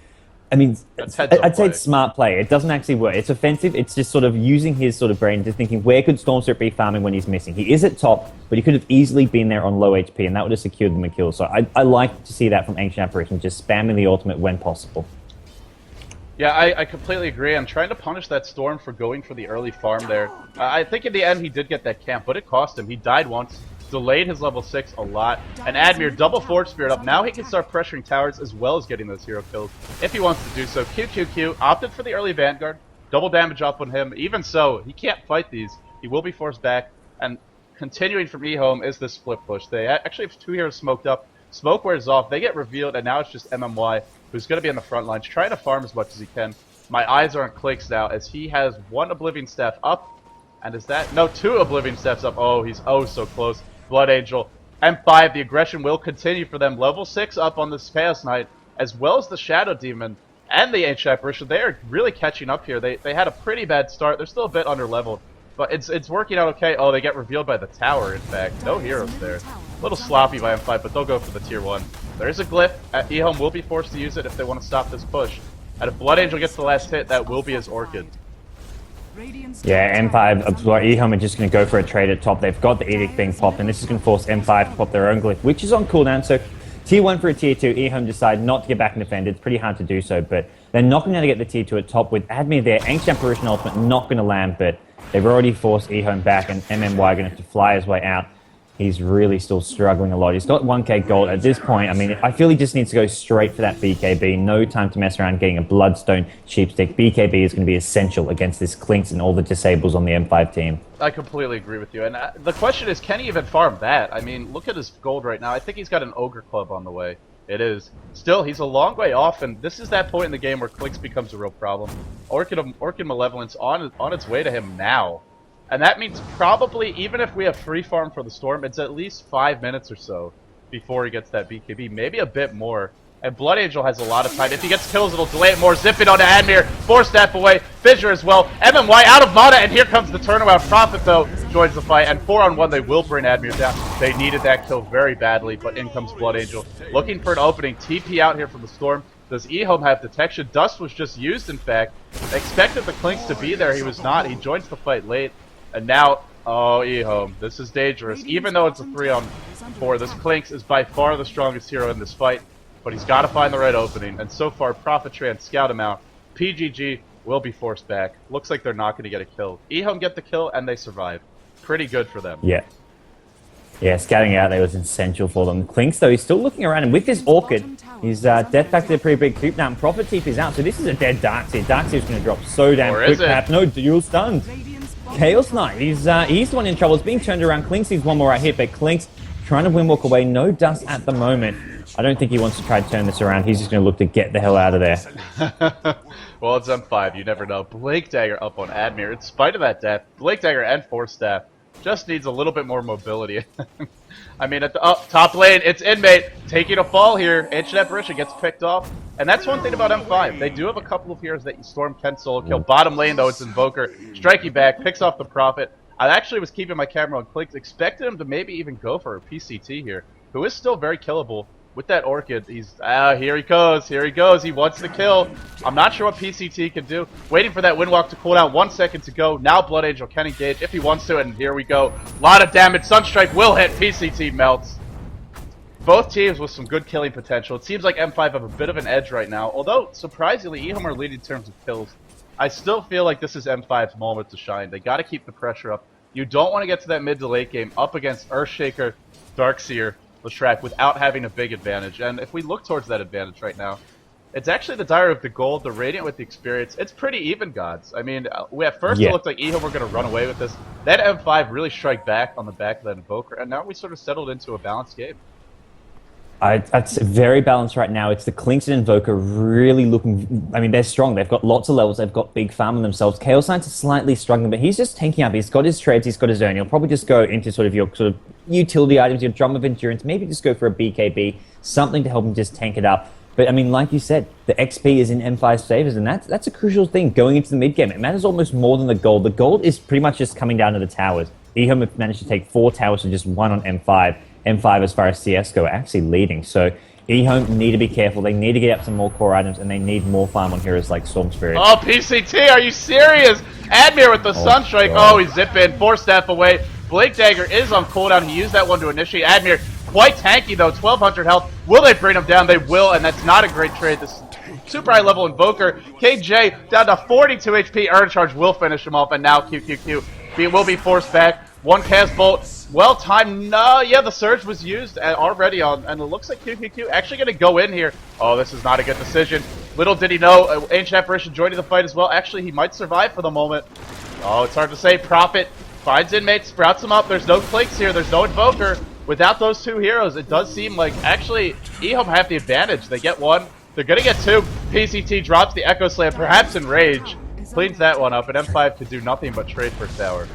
I mean, I'd say it's smart play. It doesn't actually work. It's offensive. It's just sort of using his sort of brain, just thinking, where could Storm Spirit be farming when he's missing? He is at top, but he could have easily been there on low HP, and that would have secured them a kill. So I like to see that from Ancient Apparition, just spamming the ultimate when possible. Yeah, I completely agree. I'm trying to punish that Storm for going for the early farm there. I think in the end he did get that camp, but it cost him. He died once, delayed his level 6 a lot, and Admir double Forge Spirit up. Now he can start pressuring towers as well as getting those hero kills if he wants to do so. QQQ opted for the early Vanguard, double damage up on him. Even so, he can't fight these. He will be forced back, and continuing from EHOME is this split push. They actually have 2 heroes smoked up. Smoke wears off, they get revealed, and now it's just MMY, who's going to be on the front lines, trying to farm as much as he can. My eyes are on Clicks now, as he has 1 Oblivion Staff up, and is that... No, 2 Oblivion Staffs up. Oh, he's oh so close. Blood Angel. M5, the aggression will continue for them. Level 6 up on this Chaos Knight, as well as the Shadow Demon and the Ancient Apparition. They are really catching up here. They had a pretty bad start. They're still a bit under-leveled, but it's working out okay. Oh, they get revealed by the tower, in fact. No heroes there. A little sloppy by M5, but they'll go for the tier 1. There is a glyph. EHOME will be forced to use it if they want to stop this push. And if Blood Angel gets the last hit, that will be his Orchid. Yeah, M5, EHOME are just going to go for a trade at top. They've got the Edict being popped, and this is going to force M5 to pop their own glyph, which is on cooldown. So tier 1 for a tier 2, EHOME decide not to get back and defend. It's pretty hard to do so, but they're not going to get the tier 2 at top with Admir there. Ancient Apparition ultimate not going to land, but they've already forced EHOME back, and MMY are going to have to fly his way out. he's really still struggling a lot. He's got 1k gold at this point. I mean, I feel he just needs to go straight for that BKB. No time to mess around getting a Bloodstone Sheepstick. BKB is going to be essential against this Clinks and all the disables on the M5 team. I completely agree with you. And the question is, can he even farm that? I mean, look at his gold right now. I think he's got an Ogre Club on the way. It is. Still, he's a long way off, and this is that point in the game where Clinks becomes a real problem. Orchid Malevolence on its way to him now. And that means probably, even if we have free farm for the Storm, it's at least 5 minutes or so before he gets that BKB. Maybe a bit more. And Blood Angel has a lot of time. If he gets kills, it'll delay it more. Zip it onto Admir. 4-step away. Fissure as well. MMY out of mana, and here comes the turnaround. Prophet, though, joins the fight. And 4-on-1, they will bring Admir down. They needed that kill very badly, but in comes Blood Angel. Looking for an opening. TP out here from the Storm. Does EHOME have detection? Dust was just used, in fact. They expected the Clinks to be there. He was not. He joins the fight late. And now, oh, EHOME, this is dangerous. Even though it's a 3-on-4, this Clinks is by far the strongest hero in this fight. But he's got to find the right opening. And so far, Prophet Tran scout him out. PGG will be forced back. Looks like they're not going to get a kill. EHOME get the kill, and they survive. Pretty good for them. Yeah. Yeah, scouting out there was essential for them. Clinks, though, he's still looking around. And with this Orchid, his death factor a pretty big creep now. And Prophet TP is out. So this is a dead Darkseer. Darkseer's going to drop so damn quick. Perhaps no dual stuns. Chaos Knight, he's the one in trouble. It's being turned around. Clinks needs one more right hit, but Clinks trying to windwalk away. No dust at the moment. I don't think he wants to try to turn this around. He's just going to look to get the hell out of there. Well, it's M5. You never know. Blake Dagger up on Admir. In spite of that death, Blake Dagger and Force Staff just needs a little bit more mobility. I mean, at the top lane, it's Inmate taking a fall here. Ancient Apparition gets picked off. And that's one thing about M5. They do have a couple of heroes that Storm can solo kill. Bottom lane, though, it's Invoker. Striking back, picks off the Prophet. I actually was keeping my camera on Clinks, expected him to maybe even go for a PCT here, who is still very killable. With that Orchid, he's, here he goes, he wants the kill. I'm not sure what PCT can do. Waiting for that Windwalk to cool down, 1 second to go. Now Blood Angel can engage if he wants to, and here we go. A lot of damage, Sunstrike will hit, PCT melts. Both teams with some good killing potential. It seems like M5 have a bit of an edge right now, although, surprisingly, EHOME are leading in terms of kills. I still feel like this is M5's moment to shine. They gotta keep the pressure up. You don't want to get to that mid to late game up against Earthshaker, Darkseer, Leshrac without having a big advantage. And if we look towards that advantage right now, it's actually the Dire of the Gold, the Radiant with the experience. It's pretty even, Godz. I mean, at first it looked like EHOME were going to run away with this. That M5 really strike back on the back of that Invoker, and now we sort of settled into a balanced game. It's very balanced right now. It's the Clinks and Invoker really looking... I mean, they're strong. They've got lots of levels. They've got big farm on themselves. Chaos Knight's is slightly struggling, but he's just tanking up. He's got his treads. He's got his urn. He'll probably just go into sort of your utility items, your Drum of Endurance. Maybe just go for a BKB, something to help him just tank it up. But, I mean, like you said, the XP is in M5's favors, and that's a crucial thing going into the mid-game. It matters almost more than the gold. The gold is pretty much just coming down to the towers. EHOME have managed to take 4 towers and just 1 on M5. M5, as far as CS go, are actually leading. So EHOME need to be careful. They need to get up some more core items, and they need more farm on heroes like Storm Spirit. Oh, PCT, are you serious? Admir with the Sunstrike. Oh, he's zipping. 4-step away. Blake Dagger is on cooldown. He used that one to initiate. Admir, quite tanky, though. 1,200 health. Will they bring him down? They will, and that's not a great trade. This super high level Invoker. KJ down to 42 HP. Urn Charge will finish him off, and now QQQ will be forced back. 1 cast bolt. Well timed. No, yeah, the surge was used already on, and it looks like QQQ actually going to go in here. Oh, this is not a good decision. Little did he know, Ancient Apparition joining the fight as well. Actually, he might survive for the moment. Oh, it's hard to say. Prophet finds Inmate, sprouts him up. There's no Clinks here. There's no Invoker. Without those 2 heroes, it does seem like actually EHOME have the advantage. They get 1. They're going to get 2. PCT drops the Echo Slam, perhaps in rage. Cleans that one up, and M5 could do nothing but trade for tower.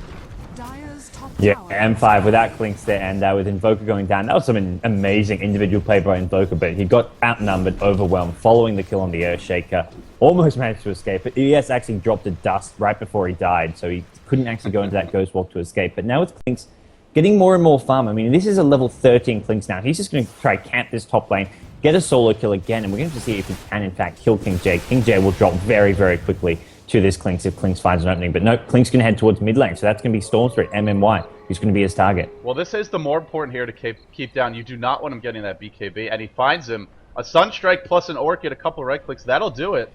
Yeah, M5 without Clinks there, and with Invoker going down. That was some amazing individual play by Invoker, but he got outnumbered, overwhelmed, following the kill on the Earthshaker. Almost managed to escape, but ES actually dropped to dust right before he died, so he couldn't actually go into that Ghost Walk to escape. But now with Clinks getting more and more farm, I mean, this is a level 13 Clinks now. He's just going to try camp this top lane, get a solo kill again, and we're going to see if he can, in fact, kill King J. King J will drop very, very quickly to this Clinks if Clinks finds an opening. But no, Clinks can head towards mid lane, so that's going to be Storm Spirit, MMY, who's going to be his target. Well, this is the more important here to keep down. You do not want him getting that BKB, and he finds him. A Sunstrike plus an Orchid, a couple right clicks, that'll do it.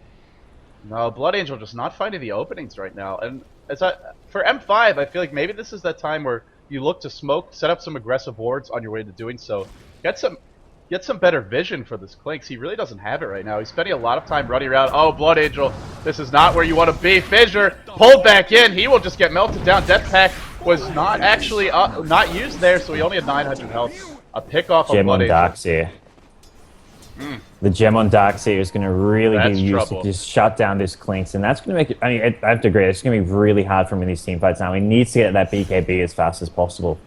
No, Blood Angel just not finding the openings right now. And for M5, I feel like maybe this is that time where you look to smoke, set up some aggressive wards on your way to doing so. Get some better vision for this Clinks. He really doesn't have it right now. He's spending a lot of time running around. Oh, Blood Angel, this is not where you want to be. Fissure pulled back in. He will just get melted down. Death Pack was not actually not used there, so he only had 900 health. A pick off of Blood Angel. Darkseer. The gem on Darkseer is going to really be used to just shut down this Clinks, and that's going to make it. I mean, I have to agree. It's going to be really hard for him in these team fights now. He needs to get that BKB as fast as possible.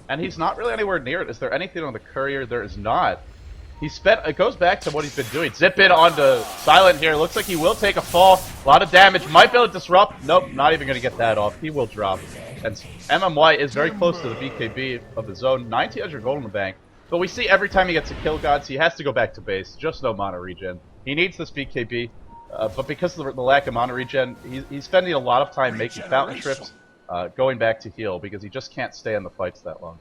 And he's not really anywhere near it. Is there anything on the courier? There is not. It goes back to what he's been doing. Zip in onto Silent here. Looks like he will take a fall. A lot of damage. Might be able to disrupt. Nope, not even going to get that off. He will drop. And MMY is very close to the BKB of the zone. 1900 gold in the bank. But we see every time he gets a kill, godz, he has to go back to base. Just no mana regen. He needs this BKB. But because of the lack of mana regen, he's spending a lot of time making fountain trips, going back to heal, because he just can't stay in the fights that long.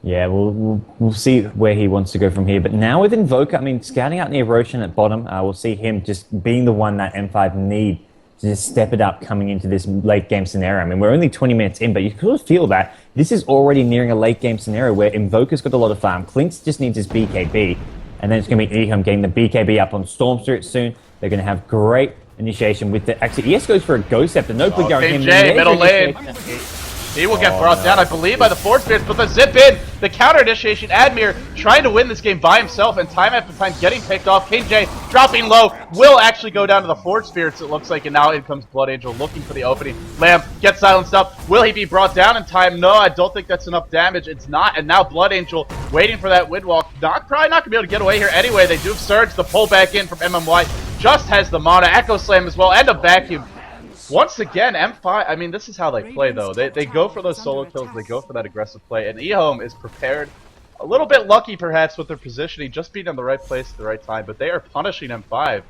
Yeah, we'll see where he wants to go from here. But now with Invoker, I mean, scouting out near Roshan at bottom, we'll see him just being the one that M5 need to just step it up coming into this late game scenario. I mean, we're only 20 minutes in, but you can feel that this is already nearing a late game scenario where Invoker's got a lot of farm. Clinks just needs his BKB, and then it's going to be EHOME getting the BKB up on Storm Spirit soon. They're going to have great initiation with the... Actually, ES goes for a Ghost Scepter. No quick guarantee. KJ, middle lane. He will get brought down, I believe, by the Force Spirits, but the zip in, the counter initiation, Admir trying to win this game by himself, and time after time getting picked off. KJ dropping low, will actually go down to the Force Spirits, it looks like, and now in comes Blood Angel looking for the opening. Lamb gets silenced up. Will he be brought down in time? No, I don't think that's enough damage. It's not, and now Blood Angel waiting for that Windwalk. Probably not going to be able to get away here anyway. They do have Surge, the pull back in from MMY, just has the mana, Echo Slam as well, and a Vacuum. Once again, M5, I mean, this is how they play, though. They go for those solo kills, they go for that aggressive play, and EHOME is prepared. A little bit lucky, perhaps, with their positioning, just being in the right place at the right time, but they are punishing M5.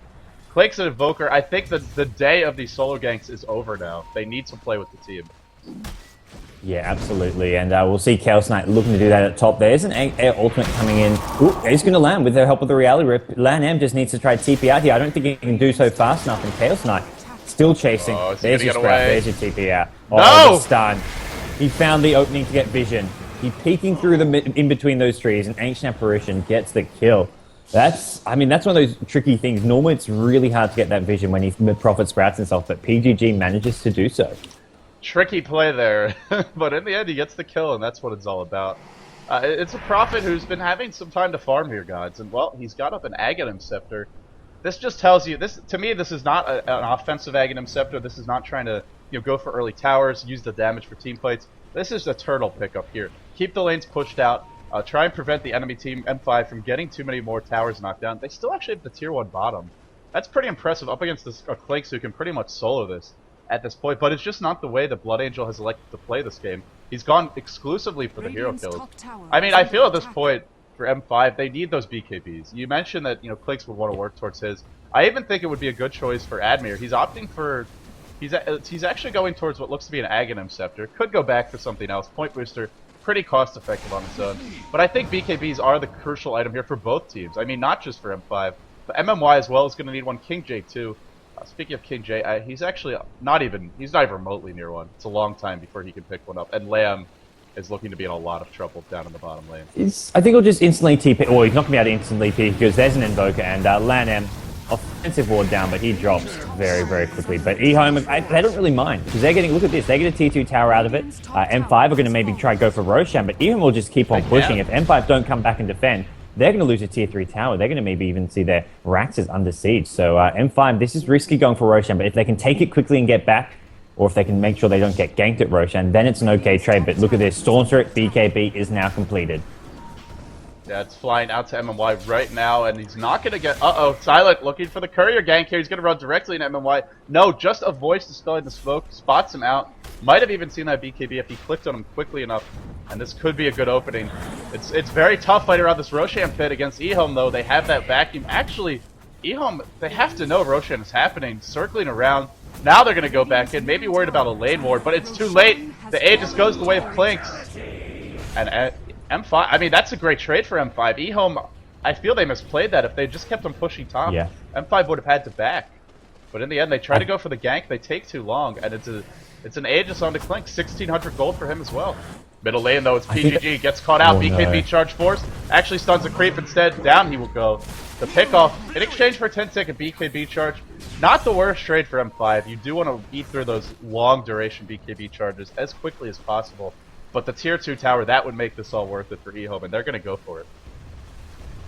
Clinks and Invoker, I think the day of these solo ganks is over now. They need to play with the team. Yeah, absolutely, and we'll see Chaos Knight looking to do that at top. There's an air ultimate coming in. Ooh, he's going to land with the help of the Reality Rip. LAN just needs to try TP out here. I don't think he can do so fast enough, and Chaos Knight still chasing. There's your scrap. There's your TP out. Oh, no! Stun. He found the opening to get vision. He peeking through in between those trees, and Ancient Apparition gets the kill. I mean, that's one of those tricky things. Normally, it's really hard to get that vision when he Prophet sprouts himself, but PGG manages to do so. Tricky play there, but in the end, he gets the kill, and that's what it's all about. It's a Prophet who's been having some time to farm here, godz, and well, he's got up an Aghanim Scepter. This just tells you, to me, this is not an offensive Aghanim Scepter. This is not trying to go for early towers, use the damage for team fights. This is a turtle pickup here. Keep the lanes pushed out, try and prevent the enemy team M5 from getting too many more towers knocked down. They still actually have the tier 1 bottom. That's pretty impressive up against this Clinks who can pretty much solo this at this point, but it's just not the way that Blood Angel has elected to play this game. He's gone exclusively for the hero kills. I mean, I feel at this point, for M5, they need those BKBs. You mentioned that, Clinks would want to work towards his. I even think it would be a good choice for Admir. He's opting for... He's actually going towards what looks to be an Aghanim Scepter. Could go back for something else. Point Booster, pretty cost-effective on its own. But I think BKBs are the crucial item here for both teams. I mean, not just for M5, but MMY as well is going to need one. King J too. Speaking of King J, he's actually he's not even remotely near one. It's a long time before he can pick one up. And Lamb is looking to be in a lot of trouble down in the bottom lane. I think he'll just instantly TP, or he's not going to be able to instantly TP because there's an Invoker, and LAN offensive ward down, but he drops very, very quickly. But EHOME, they don't really mind because they're getting, look at this, they get a T2 tower out of it. M5 are going to maybe try to go for Roshan, but EHOME will just keep on pushing. If M5 don't come back and defend, they're going to lose a tier 3 tower. They're going to maybe even see their Raxes under siege. So M5, this is risky going for Roshan, but if they can take it quickly and get back, or if they can make sure they don't get ganked at Roshan, then it's an okay trade. But look at this, Storm Spirit BKB is now completed. Yeah, it's flying out to MMY right now, and he's not going to get... Uh-oh, Silent looking for the courier gank here. He's going to run directly into MMY. No, just a voice dispelling the smoke, spots him out. Might have even seen that BKB if he clicked on him quickly enough, and this could be a good opening. It's very tough fighting around this Roshan pit against EHOME, though. They have that vacuum. Actually, EHOME, they have to know Roshan is happening, circling around. Now they're going to go back in, maybe worried about a lane ward, but it's too late. The Aegis goes the way of Clinks. And M5, I mean, that's a great trade for M5. EHOME, I feel they misplayed that. If they just kept on pushing top, M5 would have had to back. But in the end, they try to go for the gank. They take too long, and It's an Aegis on the Clink, 1600 gold for him as well. Middle lane though, it's PGG, gets caught out, BKB charge force, actually stuns a creep instead, down he will go. The pickoff, in exchange for a 10-second BKB charge, not the worst trade for M5. You do want to eat through those long duration BKB charges as quickly as possible. But the tier 2 tower, that would make this all worth it for EHOME, and they're going to go for it.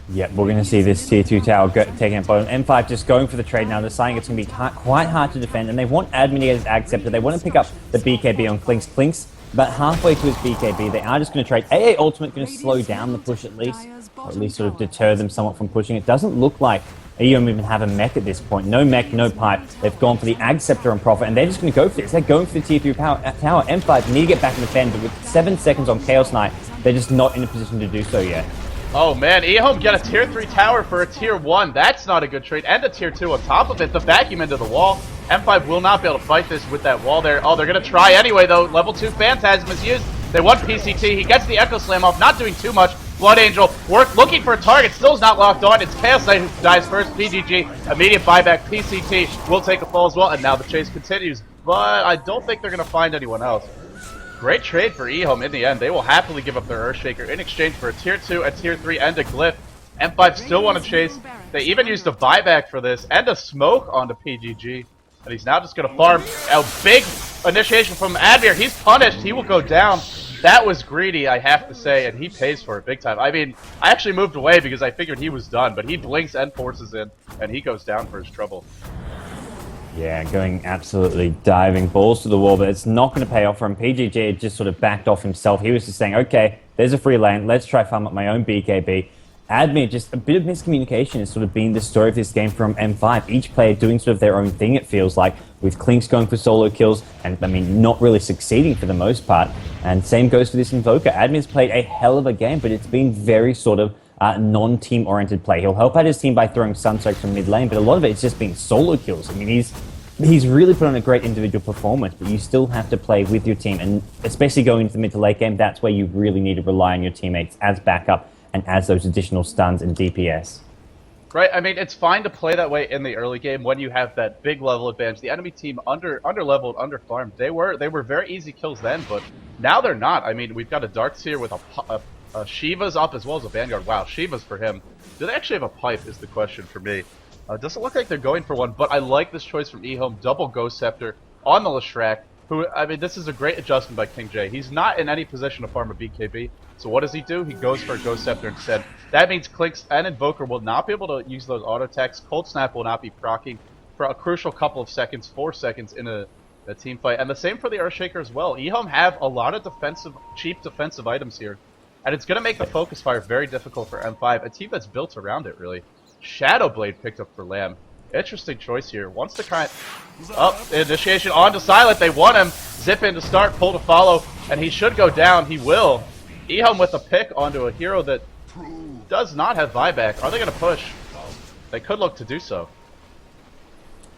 Yep, we're going to see this tier 2 tower taking it bottom. M5 just going for the trade now, deciding it's going to be quite hard to defend, and they want admir to get his ag scepter. They want to pick up the BKB on Clinks. Clinks, about halfway to his BKB, they are just going to trade. AA ultimate going to slow down the push at least, or at least sort of deter them somewhat from pushing. It doesn't look like EHOME even have a mech at this point. No mech, no pipe. They've gone for the ag scepter on Prophet, and they're just going to go for this. They're going for the tier 3 tower. M5 need to get back and defend, but with 7 seconds on Chaos Knight, they're just not in a position to do so yet. Oh man, EHOME get a tier 3 tower for a tier 1. That's not a good trade. And a tier 2 on top of it. The vacuum into the wall. M5 will not be able to fight this with that wall there. Oh, they're going to try anyway though. Level 2 Phantasm is used. They want PCT. He gets the Echo Slam off, not doing too much. Blood Angel looking for a target, still is not locked on. It's Chaos Knight who dies first. PGG, immediate buyback. PCT will take a fall as well, and now the chase continues. But I don't think they're going to find anyone else. Great trade for EHOME in the end. They will happily give up their Earthshaker in exchange for a tier 2, a tier 3, and a glyph. M5 still want to chase. They even used a buyback for this, and a smoke onto PGG. And he's now just going to farm a big initiation from admir. He's punished. He will go down. That was greedy, I have to say, and he pays for it big time. I mean, I actually moved away because I figured he was done, but he blinks and forces in, and he goes down for his trouble. Yeah, going absolutely diving balls to the wall, but it's not going to pay off for him. PGG had just sort of backed off himself. He was just saying, okay, there's a free lane. Let's try farm up my own BKB. Admir, just a bit of miscommunication has sort of been the story of this game from M5. Each player doing sort of their own thing, it feels like, with Clinks going for solo kills, and I mean, not really succeeding for the most part. And same goes for this Invoker. Admir's played a hell of a game, but it's been very sort of non-team oriented play. He'll help out his team by throwing Sunstrikes from mid lane, but a lot of it's just been solo kills. I mean, he's really put on a great individual performance, but you still have to play with your team, and especially going into the mid to late game, that's where you really need to rely on your teammates as backup and as those additional stuns and DPS. Right, I mean, it's fine to play that way in the early game when you have that big level advantage. The enemy team under-leveled, under-farmed. They were very easy kills then, but now they're not. I mean, we've got a Darkseer with a Shiva's up as well as a Vanguard. Wow, Shiva's for him. Do they actually have a pipe is the question for me. Doesn't look like they're going for one, but I like this choice from EHOME. Double Ghost Scepter on the Leshrac, who, I mean, this is a great adjustment by King J. He's not in any position to farm a BKB, so what does he do? He goes for a Ghost Scepter instead. That means Clinks and Invoker will not be able to use those auto attacks. Cold Snap will not be proccing for a crucial couple of seconds, 4 seconds in a team fight. And the same for the Earthshaker as well. EHOME have a lot of cheap defensive items here, and it's going to make the focus fire very difficult for M5, a team that's built around it, really. Shadowblade picked up for Lamb. Interesting choice here. Wants to kind of... initiation onto Silent. They want him. Zip in to start, pull to follow, and he should go down. He will. EHOME with a pick onto a hero that does not have buyback. Are they going to push? They could look to do so.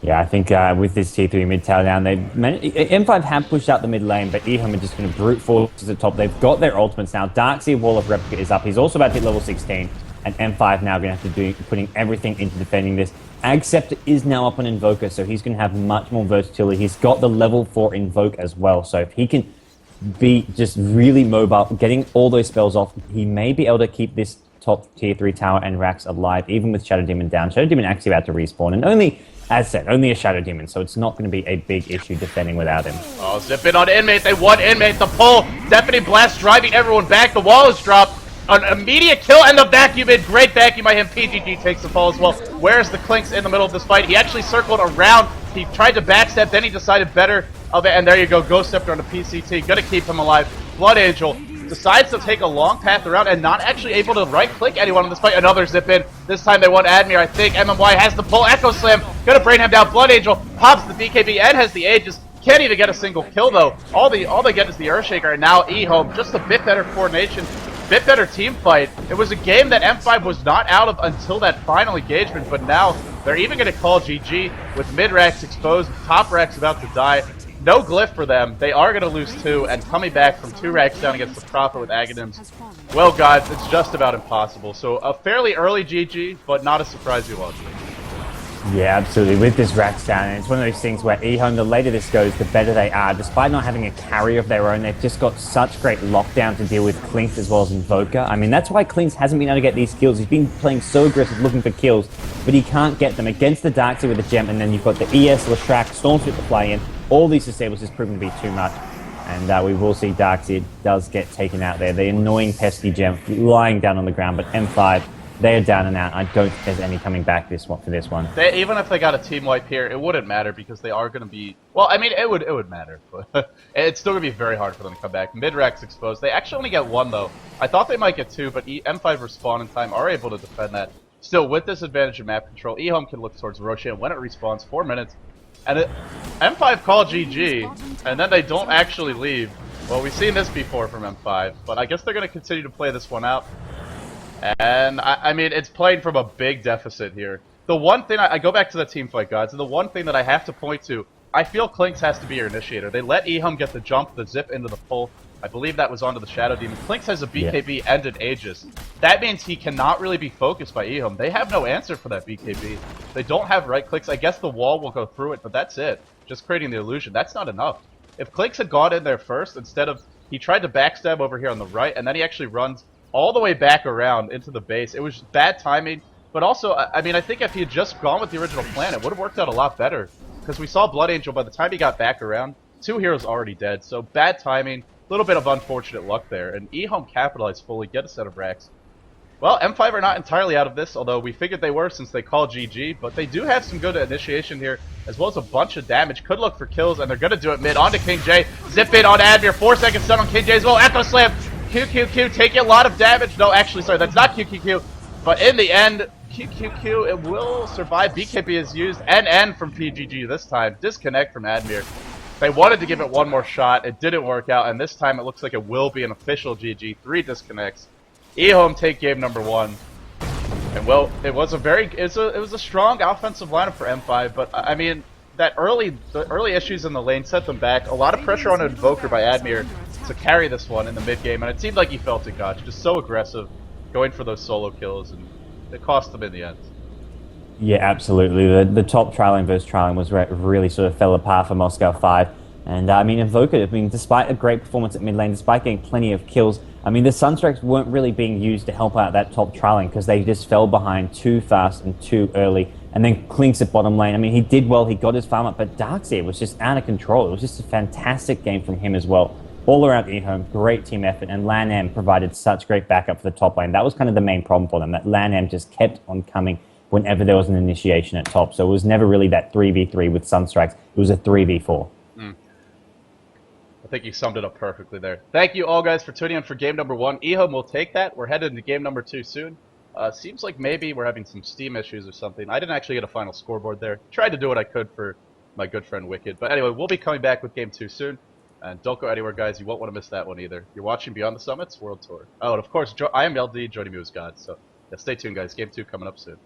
Yeah, I think with this T3 mid tower down, M5 have pushed out the mid lane, but EHOME are just going to brute force to the top. They've got their ultimates now. Darkseer Wall of Replica is up. He's also about to hit level 16, and M5 now going to have to do putting everything into defending this. Ag Scepter is now up on Invoker, so he's going to have much more versatility. He's got the level 4 Invoke as well, so if he can be just really mobile, getting all those spells off, he may be able to keep this top tier 3 tower and Rax alive, even with Shadow Demon down. Shadow Demon actually about to respawn, and only, as said, only a Shadow Demon, so it's not going to be a big issue defending without him. Oh, zip in on Inmate. They want Inmate. The pull. Stephanie Blast driving everyone back. The wall is dropped. An immediate kill and the vacuum in. Great vacuum by him. PGG takes the fall as well. Where's the Clinks in the middle of this fight? He actually circled around. He tried to backstep, then he decided better of it, and there you go. Ghost Scepter on the PCT. Gonna keep him alive. Blood Angel decides to take a long path around and not actually able to right-click anyone in this fight. Another zip in. This time they want Admir, I think. MMY has the pull. Echo Slam. Gonna bring him down. Blood Angel pops the BKB and has the Aegis. Can't even get a single kill, though. All they get is the Earthshaker, and now EHOME. Just a bit better coordination. Bit better team fight. It was a game that M5 was not out of until that final engagement, but now they're even going to call GG with mid-racks exposed, top racks about to die. No glyph for them. They are going to lose 2, and coming back from 2 racks down against the Prophet with Aghanims. Well, guys, it's just about impossible. So a fairly early GG, but not a surprising one. Yeah, absolutely. With this Rax down, and it's one of those things where EHOME, the later this goes, the better they are. Despite not having a carry of their own, they've just got such great lockdown to deal with Klinks as well as Invoker. I mean, that's why Klinks hasn't been able to get these kills. He's been playing so aggressive looking for kills, but he can't get them against the Darkseid with a gem, and then you've got the ES, Leshrac, Stormsweep to fly in. All these disables has proven to be too much. And we will see Darkseid does get taken out there. The annoying pesky gem lying down on the ground, but M5, they are down and out. I don't think there's any coming back for this one. Even if they got a team wipe here, it wouldn't matter because they are going to be... Well, I mean, it would matter, but it's still going to be very hard for them to come back. Mid-Rack's exposed. They actually only get one, though. I thought they might get two, but M5 respawn in time are able to defend that. Still, with this advantage of map control, EHOME can look towards Roshan when it respawns, 4 minutes. And M5 call GG, and then they don't actually leave. Well, we've seen this before from M5, but I guess they're going to continue to play this one out. And, I mean, it's playing from a big deficit here. The one thing, I go back to the teamfight, godz, and the one thing that I have to point to, I feel Klinks has to be your initiator. They let EHOME get the jump, the zip into the pull. I believe that was onto the Shadow Demon. Klinks has a BKB and an Aegis. That means he cannot really be focused by EHOME. They have no answer for that BKB. They don't have right clicks. I guess the wall will go through it, but that's it. Just creating the illusion. That's not enough. If Klinks had gone in there first, instead of... He tried to backstab over here on the right, and then he actually runs all the way back around into the base. It was bad timing, but also, I mean, I think if he had just gone with the original plan, it would have worked out a lot better. Because we saw Blood Angel, by the time he got back around, 2 heroes already dead. So bad timing, a little bit of unfortunate luck there. And EHOME capitalized fully, get a set of racks. Well, M5 are not entirely out of this, although we figured they were since they called GG. But they do have some good initiation here, as well as a bunch of damage. Could look for kills, and they're going to do it mid. On to King J. Zip in on Admir. 4-second stun on King J as well. Echo Slam. QQQ taking a lot of damage. No, actually, sorry, that's not QQQ. But in the end, QQQ, it will survive. BKB is used. NN from PGG this time. Disconnect from Admir. They wanted to give it one more shot. It didn't work out, and this time it looks like it will be an official GG. 3 disconnects. EHOME take game number 1. And well, it was a strong offensive lineup for M5, but I mean, the early issues in the lane set them back. A lot of pressure on Invoker by Admir to carry this one in the mid game, and it seemed like he felt it, godz. Just so aggressive, going for those solo kills, and it cost them in the end. Yeah, absolutely. The top trialing versus trialing was where it really sort of fell apart for Moscow 5. And I mean, Invoker, I mean, despite a great performance at mid lane, despite getting plenty of kills, I mean, the Sunstrikes weren't really being used to help out that top trialing because they just fell behind too fast and too early. And then Klinks at bottom lane. I mean, he did well, he got his farm up, but Darkseid was just out of control. It was just a fantastic game from him as well. All around EHOME, great team effort, and lanm provided such great backup for the top lane. That was kind of the main problem for them, that lanm just kept on coming whenever there was an initiation at top. So it was never really that 3v3 with Sunstrikes. It was a 3v4. I think you summed it up perfectly there. Thank you all guys for tuning in for game number 1. EHOME will take that. We're headed into game number 2 soon. Seems like maybe we're having some Steam issues or something. I didn't actually get a final scoreboard there. Tried to do what I could for my good friend Wicked. But anyway, we'll be coming back with game 2 soon. And don't go anywhere, guys. You won't want to miss that one either. You're watching Beyond the Summits World Tour. Oh, and of course, I am LD. Joining me was godz. So yeah, stay tuned, guys. Game 2 coming up soon.